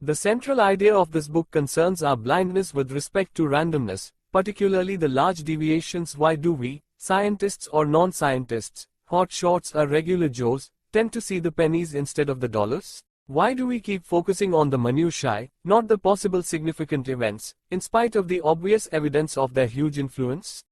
The central idea of this book concerns our blindness with respect to randomness, particularly the large deviations. Why do we, scientists or non-scientists, hotshots or regular Joes, tend to see the pennies instead of the dollars? Why do we keep focusing on the minutiae, not the possible significant events, in spite of the obvious evidence of their huge influence?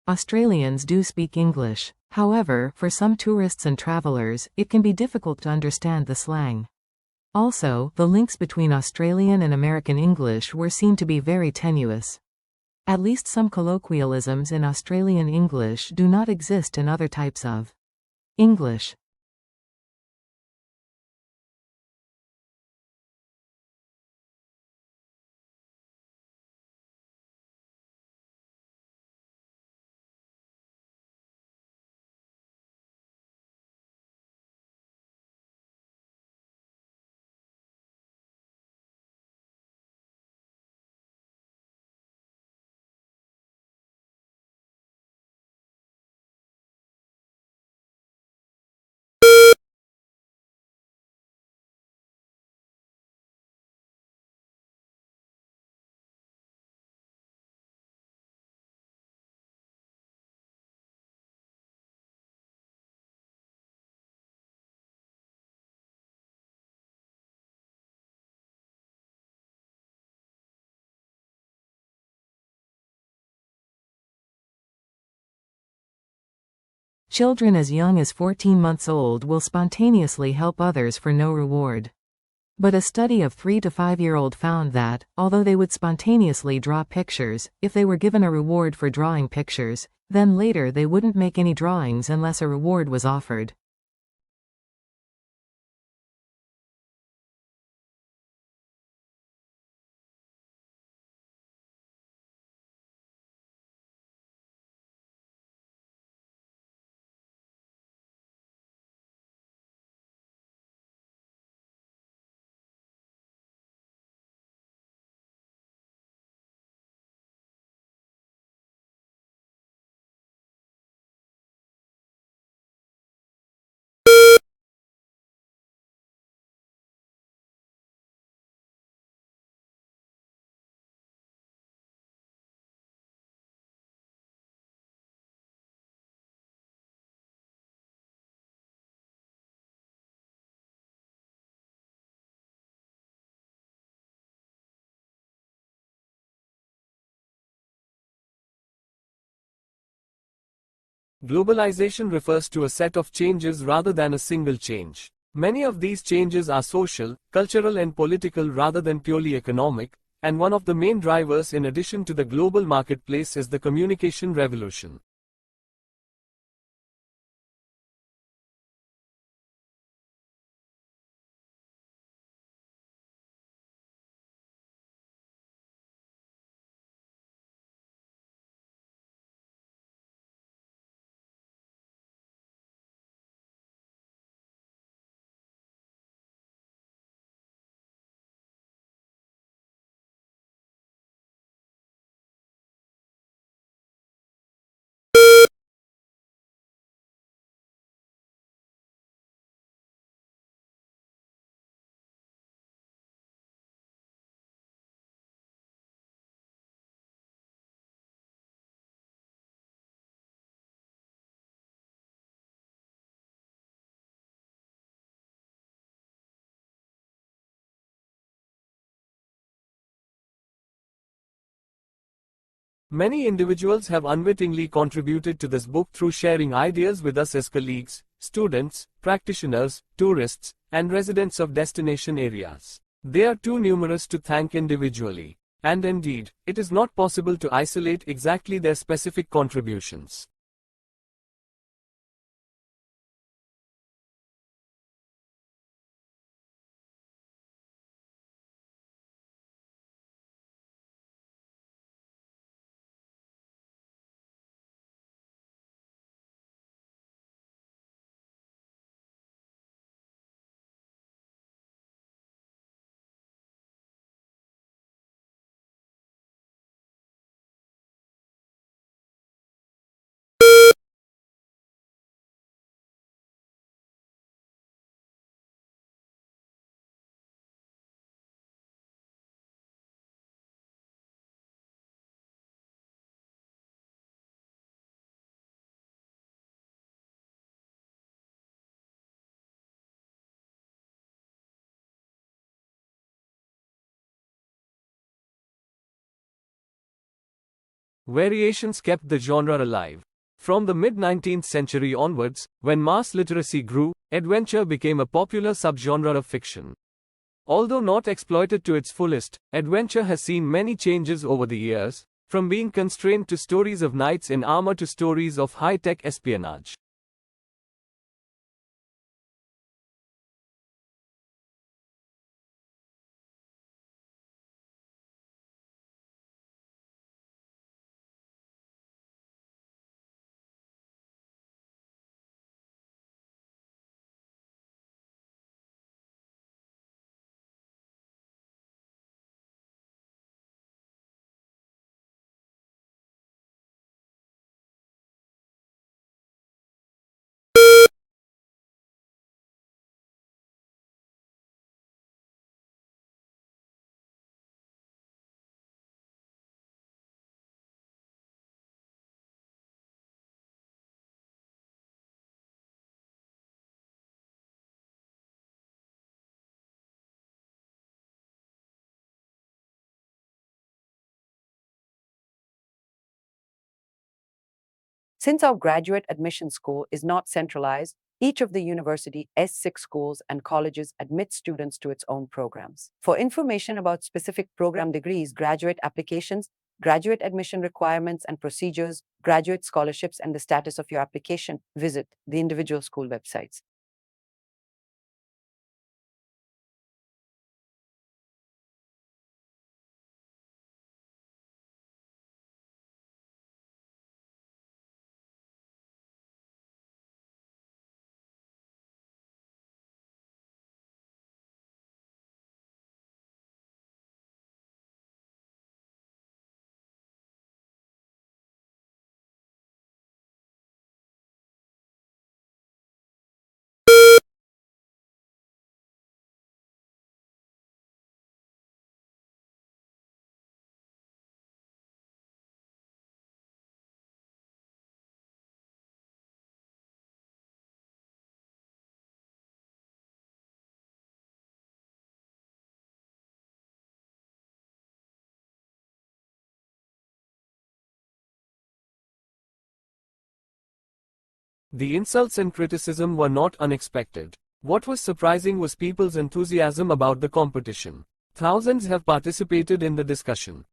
Australians do speak English. However, for some tourists and travelers, it can be difficult to understand the slang. Also, the links between Australian and American English were seen to be very tenuous. At least some colloquialisms in Australian English do not exist in other types of English. Children as young as 14 months old will spontaneously help others for no reward. But a study of 3 to 5-year-old found that, although they would spontaneously draw pictures, if they were given a reward for drawing pictures, then later they wouldn't make any drawings unless a reward was offered. Globalization refers to a set of changes rather than a single change. Many of these changes are social, cultural and political rather than purely economic, and one of the main drivers in addition to the global marketplace is the communication revolution. Many individuals have unwittingly contributed to this book through sharing ideas with us as colleagues, students, practitioners, tourists, and residents of destination areas. They are too numerous to thank individually. And indeed, it is not possible to isolate exactly their specific contributions. Variations kept the genre alive. From the mid-19th century onwards, when mass literacy grew, adventure became a popular subgenre of fiction. Although not exploited to its fullest, adventure has seen many changes over the years, from being constrained to stories of knights in armor to stories of high-tech espionage. Since our graduate admission school is not centralized, each of the university S6 schools and colleges admit students to its own programs. For information about specific program degrees, graduate applications, graduate admission requirements and procedures, graduate scholarships, and the status of your application, visit the individual school websites. The insults and criticism were not unexpected. What was surprising was people's enthusiasm about the competition. Thousands have participated in the discussion.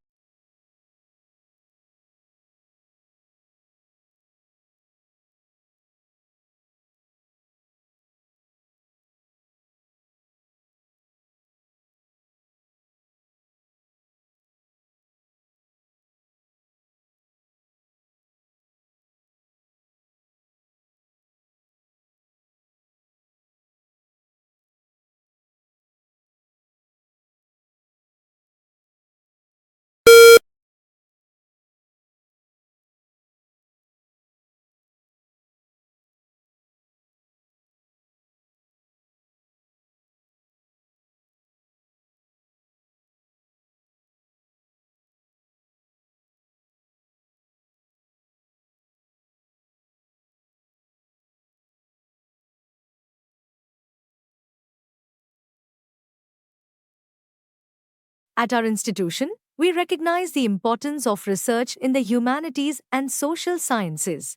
At our institution, We recognize the importance of research in the humanities and social sciences.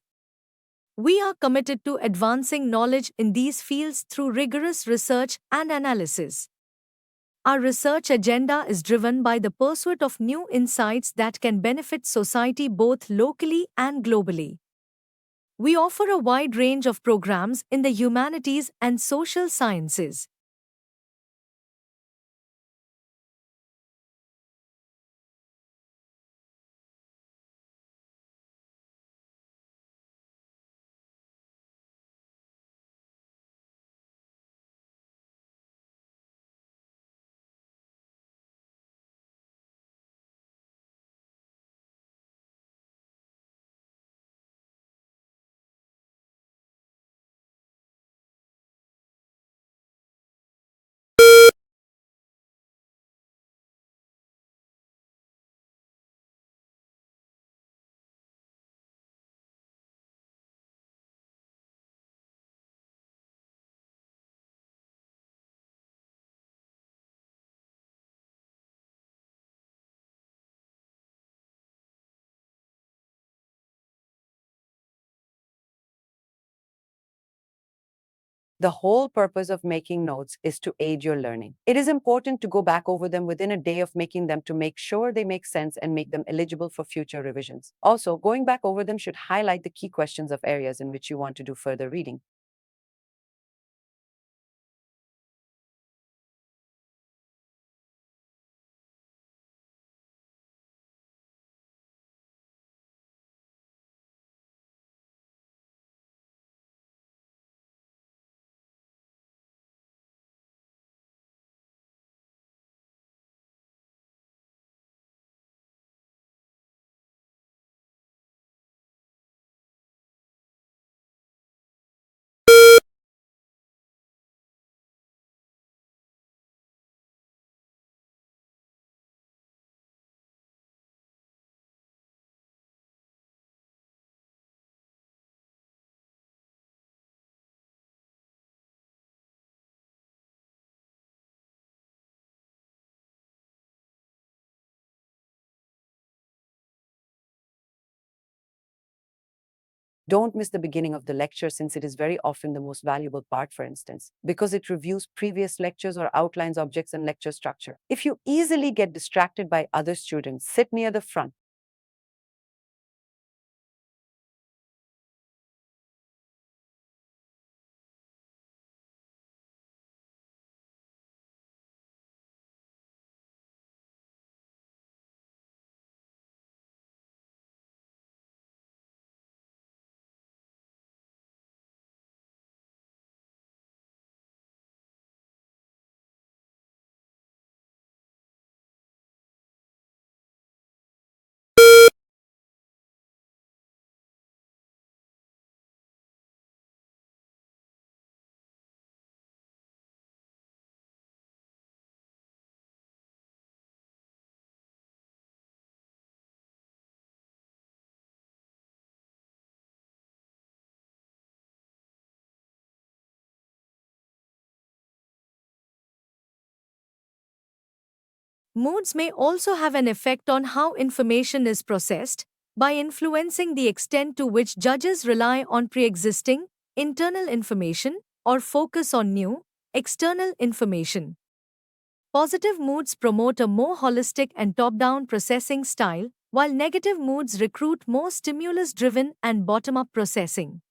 We are committed to advancing knowledge in these fields through rigorous research and analysis. Our research agenda is driven by the pursuit of new insights that can benefit society both locally and globally. We offer a wide range of programs in the humanities and social sciences. The whole purpose of making notes is to aid your learning. It is important to go back over them within a day of making them to make sure they make sense and make them eligible for future revisions. Also, going back over them should highlight the key questions of areas in which you want to do further reading. Don't miss the beginning of the lecture since it is very often the most valuable part, for instance, because it reviews previous lectures or outlines objects and lecture structure. If you easily get distracted by other students, sit near the front. Moods may also have an effect on how information is processed, by influencing the extent to which judges rely on pre existing, internal information, or focus on new, external information. Positive moods promote a more holistic and top down processing style, while negative moods recruit more stimulus driven and bottom up processing.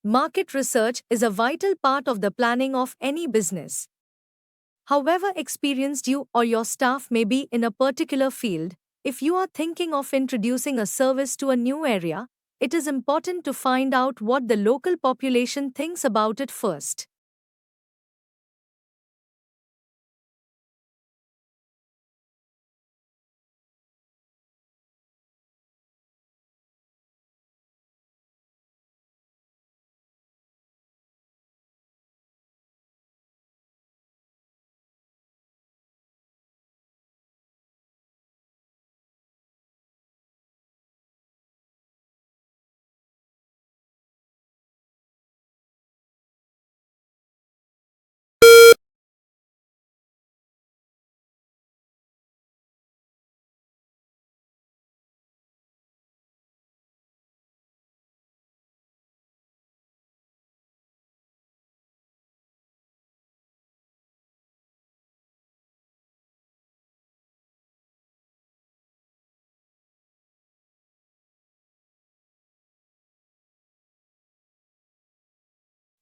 Market research is a vital part of the planning of any business. However experienced you or your staff may be in a particular field, if you are thinking of introducing a service to a new area, it is important to find out what the local population thinks about it first.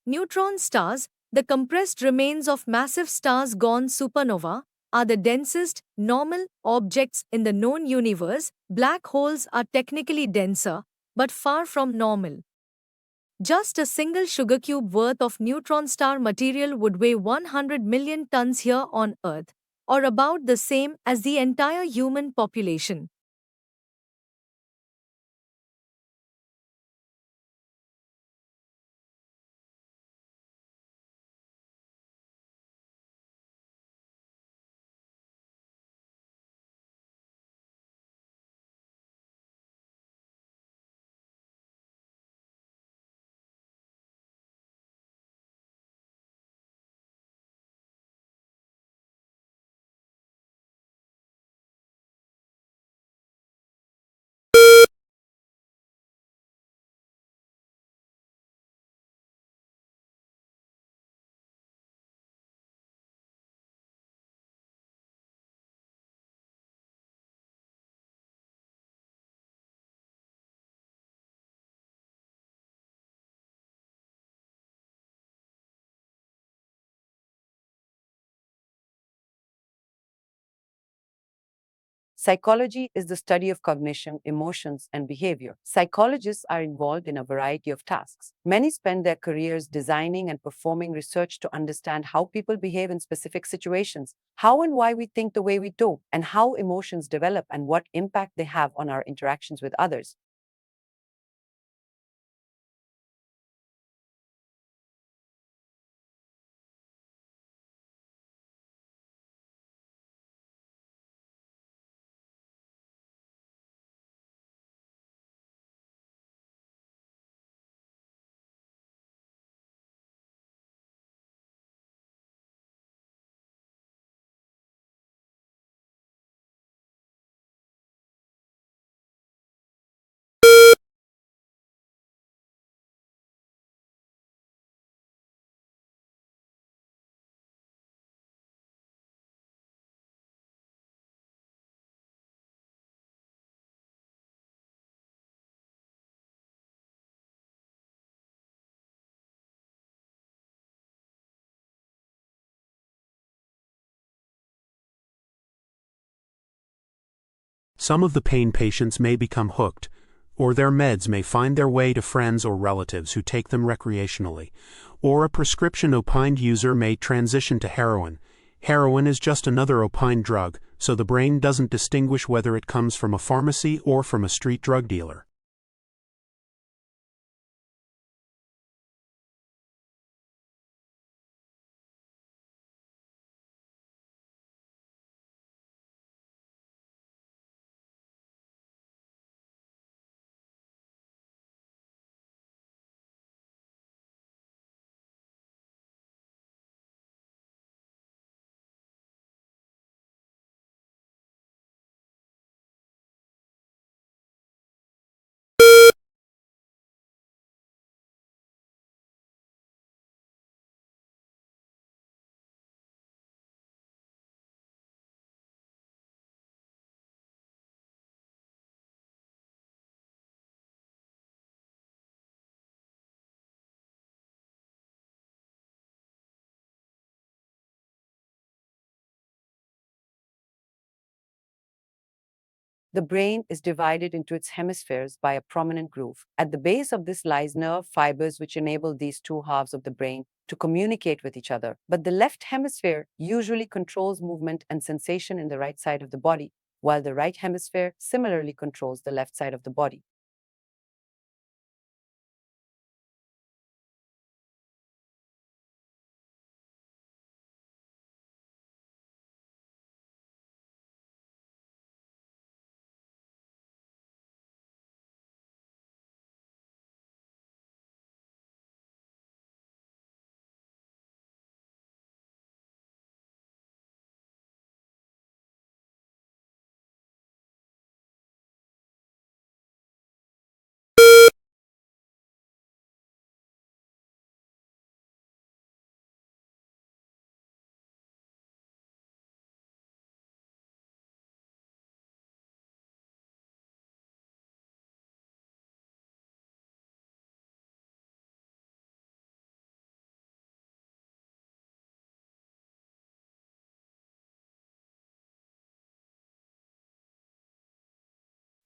Neutron stars, the compressed remains of massive stars gone supernova, are the densest, normal objects in the known universe. Black holes are technically denser, but far from normal. Just a single sugar cube worth of neutron star material would weigh 100 million tons here on Earth, or about the same as the entire human population. Psychology is the study of cognition, emotions, and behavior. Psychologists are involved in a variety of tasks. Many spend their careers designing and performing research to understand how people behave in specific situations, how and why we think the way we do, and how emotions develop and what impact they have on our interactions with others. Some of the pain patients may become hooked, or their meds may find their way to friends or relatives who take them recreationally, or a prescription opined user may transition to heroin. Heroin is just another opined drug, so the brain doesn't distinguish whether it comes from a pharmacy or from a street drug dealer. The brain is divided into its hemispheres by a prominent groove. At the base of this lies nerve fibers which enable these two halves of the brain to communicate with each other. But the left hemisphere usually controls movement and sensation in the right side of the body, while the right hemisphere similarly controls the left side of the body.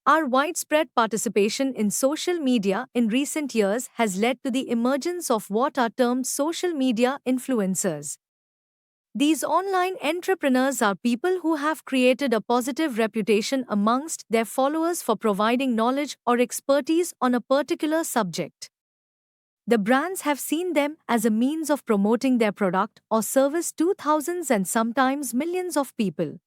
Our widespread participation in social media in recent years has led to the emergence of what are termed social media influencers. These online entrepreneurs are people who have created a positive reputation amongst their followers for providing knowledge or expertise on a particular subject. The brands have seen them as a means of promoting their product or service to thousands and sometimes millions of people.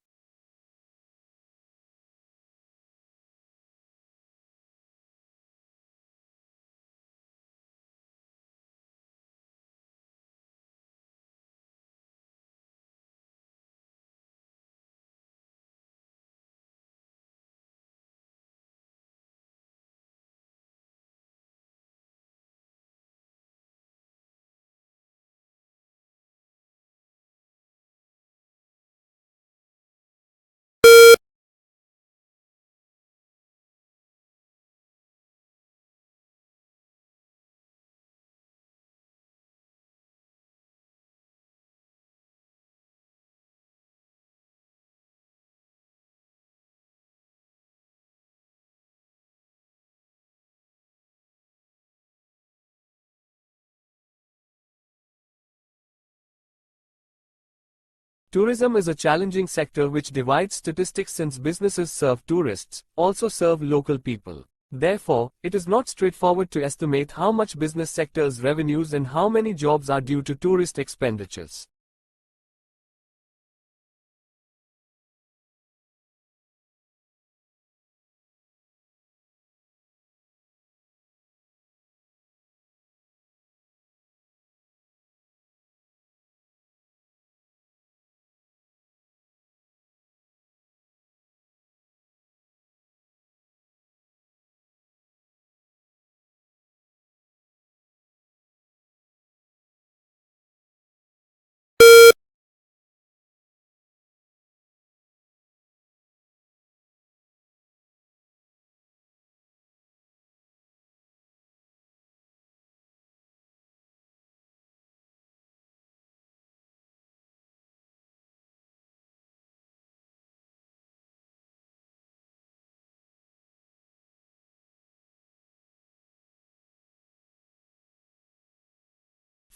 Tourism is a challenging sector which divides statistics since businesses serve tourists, also serve local people. Therefore, it is not straightforward to estimate how much business sector's revenues and how many jobs are due to tourist expenditures.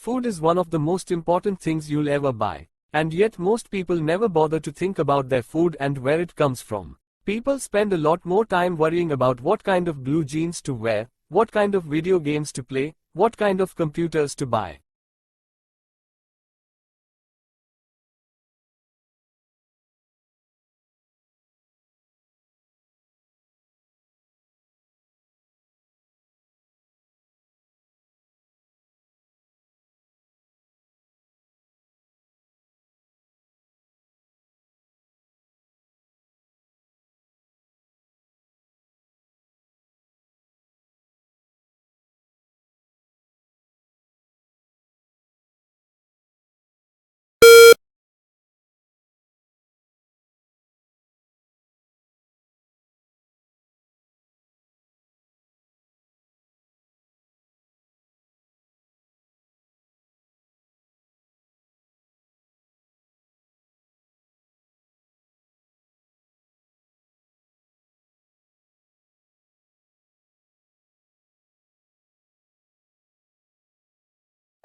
Food is one of the most important things you'll ever buy. And yet most people never bother to think about their food and where it comes from. People spend a lot more time worrying about what kind of blue jeans to wear, what kind of video games to play, what kind of computers to buy.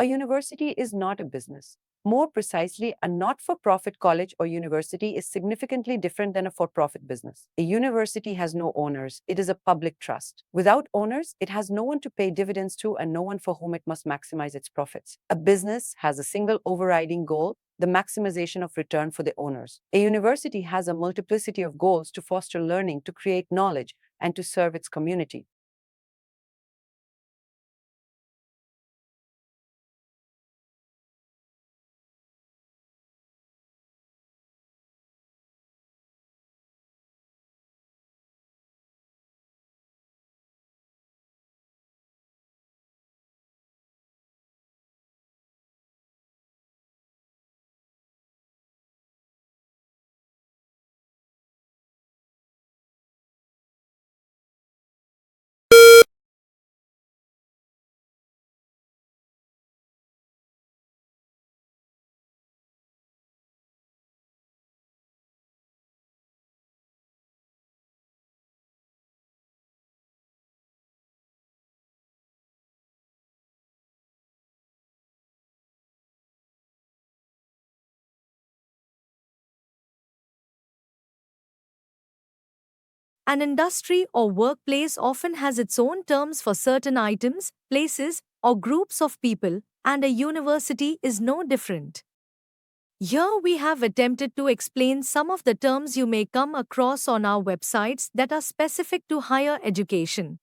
A university is not a business. More precisely, a not-for-profit college or university is significantly different than a for-profit business. A university has no owners. It is a public trust. Without owners, it has no one to pay dividends to and no one for whom it must maximize its profits. A business has a single overriding goal, the maximization of return for the owners. A university has a multiplicity of goals to foster learning, to create knowledge, and to serve its community. An industry or workplace often has its own terms for certain items, places, or groups of people, and a university is no different. Here we have attempted to explain some of the terms you may come across on our websites that are specific to higher education.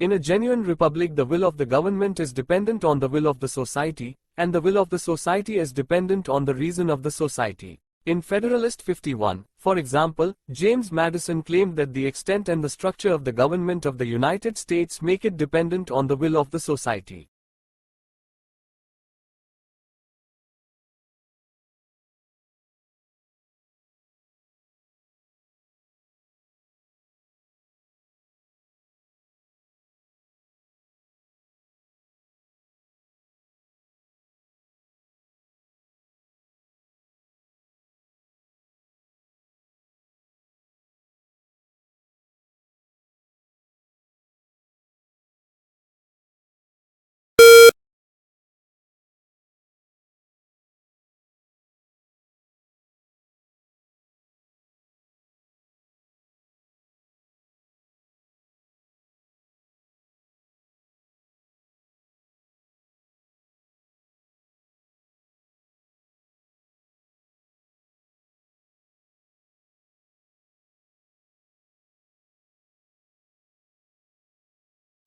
In a genuine republic, the will of the government is dependent on the will of the society, and the will of the society is dependent on the reason of the society. In Federalist 51, for example, James Madison claimed that the extent and the structure of the government of the United States make it dependent on the will of the society.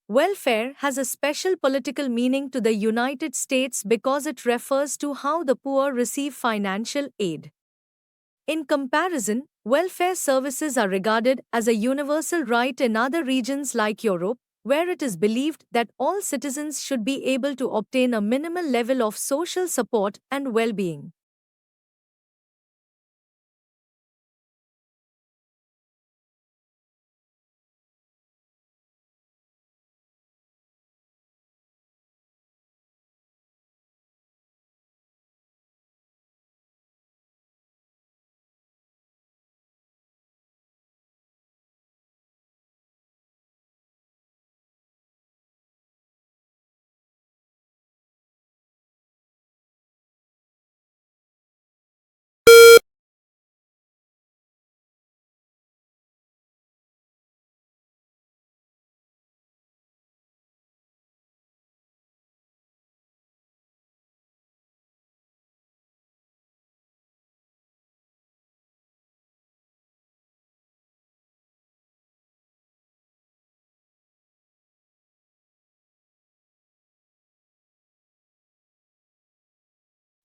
Welfare has a special political meaning to the United States because it refers to how the poor receive financial aid. In comparison, welfare services are regarded as a universal right in other regions like Europe, where it is believed that all citizens should be able to obtain a minimal level of social support and well being.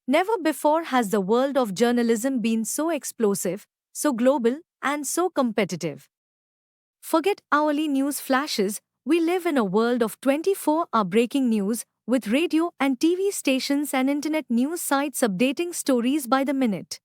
Never before has the world of journalism been so explosive, so global, and so competitive. Forget hourly news flashes, we live in a world of 24-hour breaking news, with radio and TV stations and internet news sites updating stories by the minute.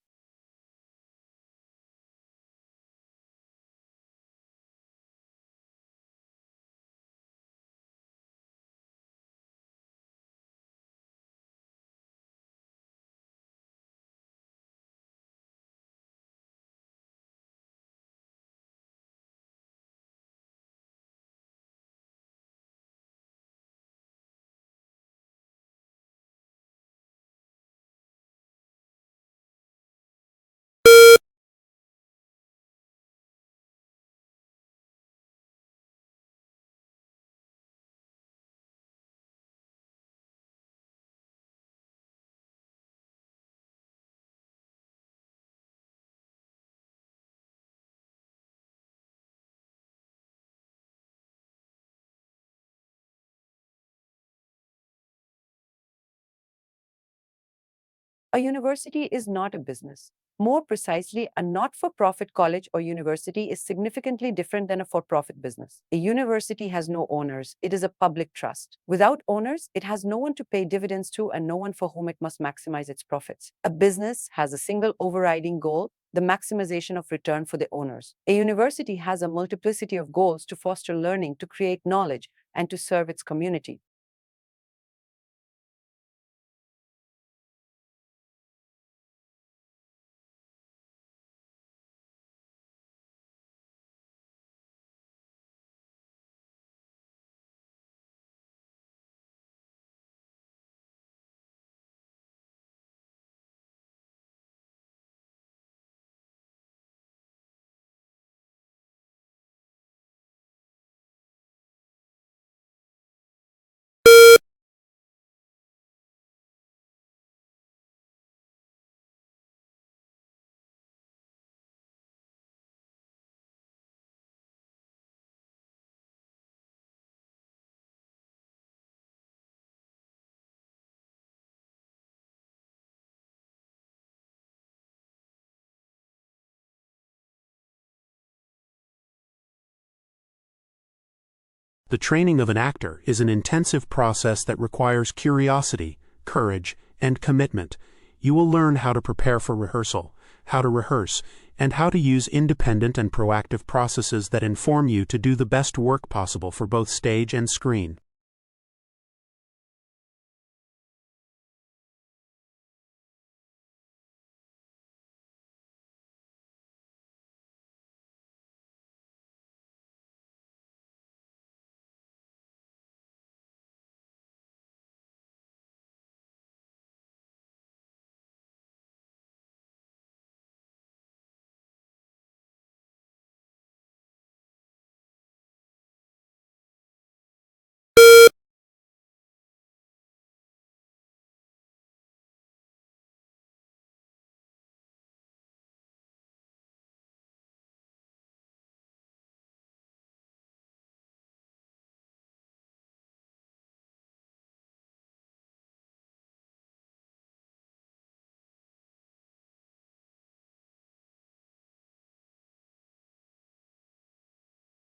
A university is not a business. More precisely, a not for profit college or university is significantly different than a for profit business. A university has no owners, it is a public trust. Without owners, it has no one to pay dividends to and no one for whom it must maximize its profits. A business has a single overriding goal, the maximization of return for the owners. A university has a multiplicity of goals to foster learning, to create knowledge, and to serve its community. The training of an actor is an intensive process that requires curiosity, courage, and commitment. You will learn how to prepare for rehearsal, how to rehearse, and how to use independent and proactive processes that inform you to do the best work possible for both stage and screen.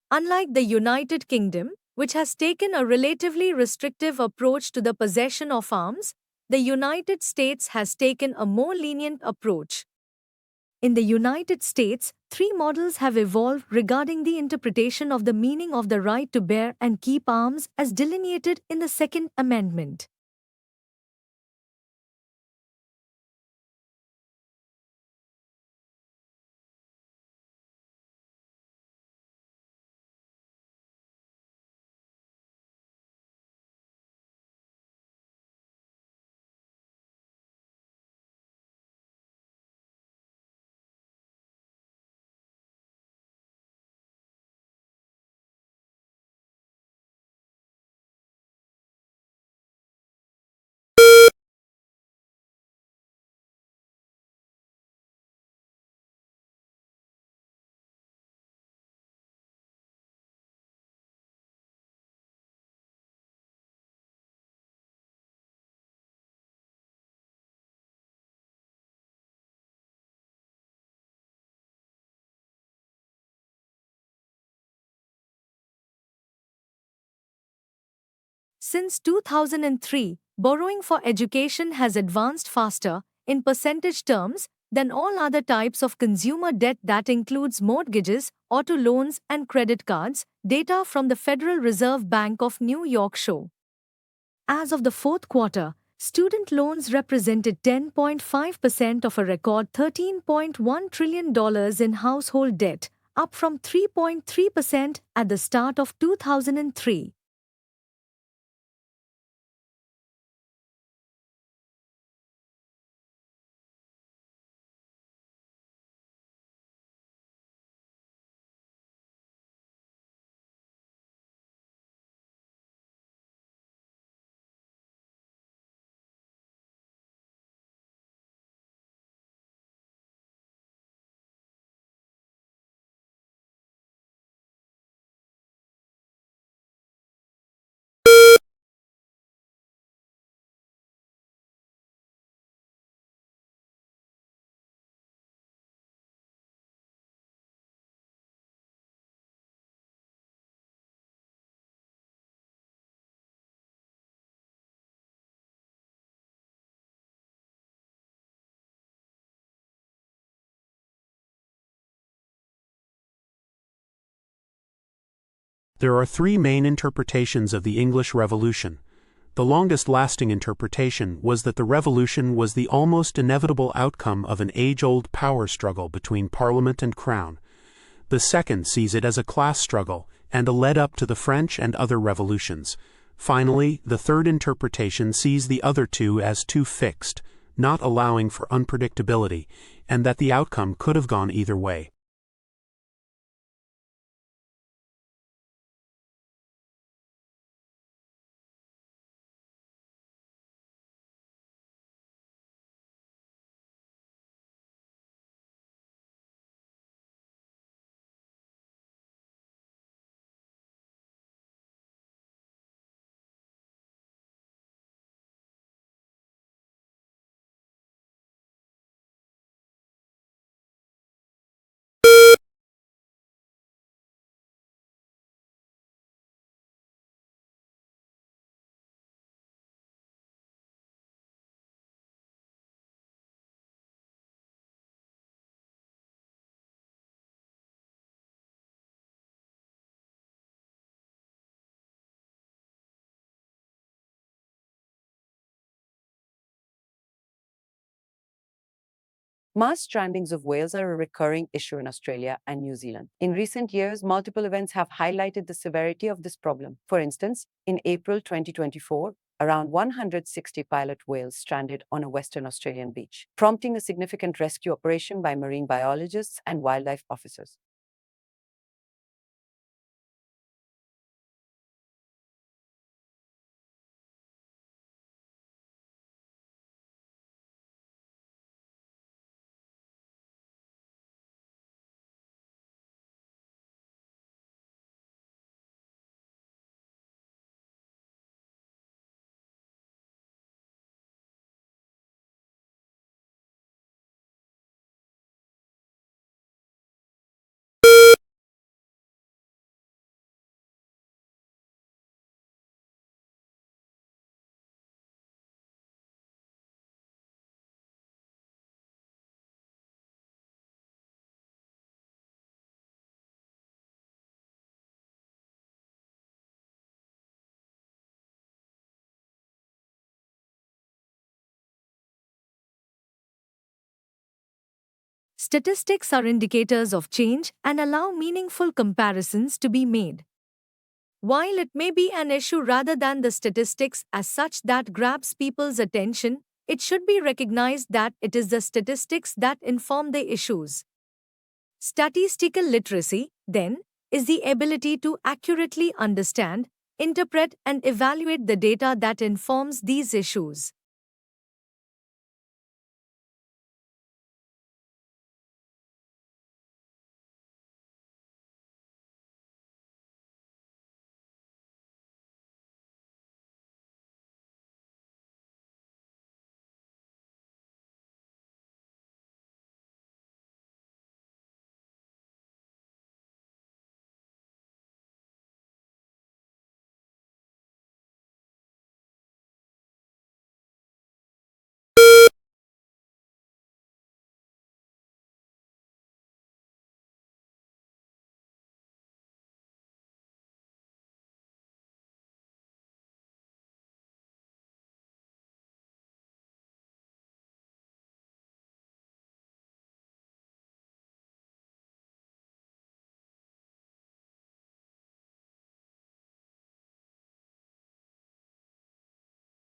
Unlike the United Kingdom, which has taken a relatively restrictive approach to the possession of arms, the United States has taken a more lenient approach. In the United States, three models have evolved regarding the interpretation of the meaning of the right to bear and keep arms as delineated in the Second Amendment. Since 2003, borrowing for education has advanced faster, in percentage terms, than all other types of consumer debt that includes mortgages, auto loans, and credit cards, data from the Federal Reserve Bank of New York show. As of the fourth quarter, student loans represented 10.5% of a record $13.1 trillion in household debt, up from 3.3% at the start of 2003. There are three main interpretations of the English Revolution. The longest-lasting interpretation was that the revolution was the almost inevitable outcome of an age-old power struggle between Parliament and Crown. The second sees it as a class struggle and a lead-up to the French and other revolutions. Finally, the third interpretation sees the other two as too fixed, not allowing for unpredictability, and that the outcome could have gone either way. Mass strandings of whales are a recurring issue in Australia and New Zealand. In recent years, multiple events have highlighted the severity of this problem. For instance, in April 2024, around 160 pilot whales stranded on a Western Australian beach, prompting a significant rescue operation by marine biologists and wildlife officers. Statistics are indicators of change and allow meaningful comparisons to be made. While it may be an issue rather than the statistics as such that grabs people's attention, it should be recognized that it is the statistics that inform the issues. Statistical literacy, then, is the ability to accurately understand, interpret, and evaluate the data that informs these issues.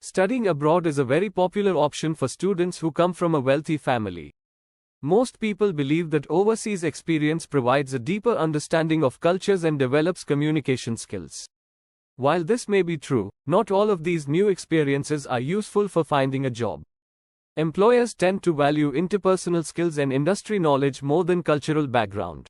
Studying abroad is a very popular option for students who come from a wealthy family. Most people believe that overseas experience provides a deeper understanding of cultures and develops communication skills. While this may be true, not all of these new experiences are useful for finding a job. Employers tend to value interpersonal skills and industry knowledge more than cultural background.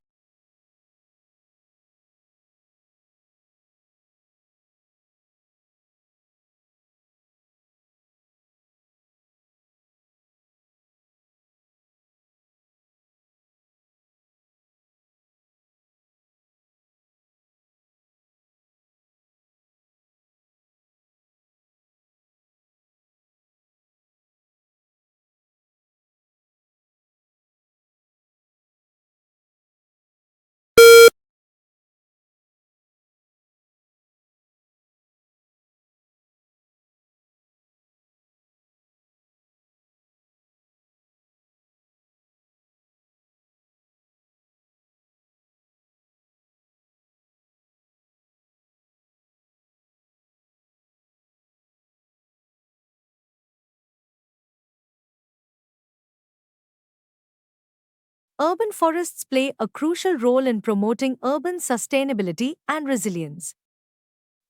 Urban forests play a crucial role in promoting urban sustainability and resilience.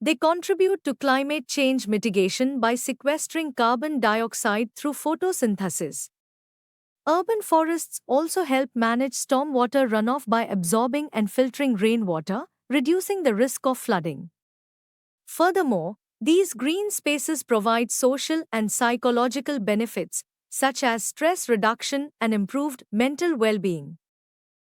They contribute to climate change mitigation by sequestering carbon dioxide through photosynthesis. Urban forests also help manage stormwater runoff by absorbing and filtering rainwater, reducing the risk of flooding. Furthermore, these green spaces provide social and psychological benefits, such as stress reduction and improved mental well being.